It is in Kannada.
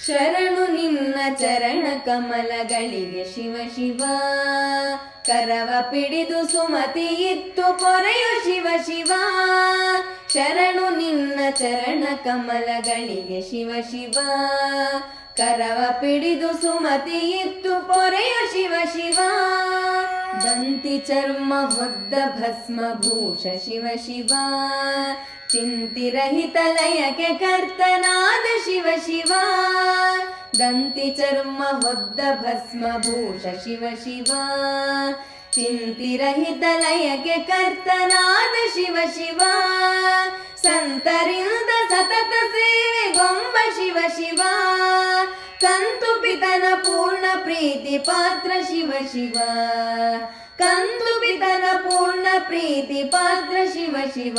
ಶರಣು ನಿನ್ನ ಚರಣ ಕಮಲಗಳಿಗೆ ಶಿವ ಶಿವ. ಕರವ ಪಿಡಿದು ಸುಮತಿ ಇತ್ತು ಪೊರೆಯು ಶಿವ ಶಿವ. ಶರಣು ನಿನ್ನ ಚರಣ ಕಮಲಗಳಿಗೆ ಶಿವ ಶಿವ. ಕರವ ಪಿಡಿದು ಸುಮತಿ ಇತ್ತು ಪೊರೆಯು ಶಿವ ಶಿವ. ದಂತಿ ಚರ್ಮ ಹೊದ್ದ ಭಸ್ಮ ಭೂಷ ಶಿವ ಶಿವ. ಚಿಂತಿರಹಿತ ಲಯಕ್ಕೆ ಕರ್ತನಾದ ಶಿವ ಶಿವ. ದಂತಿ ಚರ್ಮ ಹೊದ್ದ ಭಸ್ಮ ಭೂಷ ಶಿವ ಶಿವ. ಚಿಂತಿರಹಿತ ಲಯಕ್ಕೆ ಕರ್ತನಾದ ಶಿವ ಶಿವ. ಸಂತರಿಂದ ಸತತ ಸೇವೆ ಗೊಂಬ ಶಿವ ಶಿವ. ಕಂತು ಪಿತನ ಪೂರ್ಣ ಪ್ರೀತಿ ಪಾತ್ರ ಶಿವ ಶಿವ. ಕಂತು ಪಿತನ ಪೂರ್ಣ ಪ್ರೀತಿ ಪಾತ್ರ ಶಿವ ಶಿವ.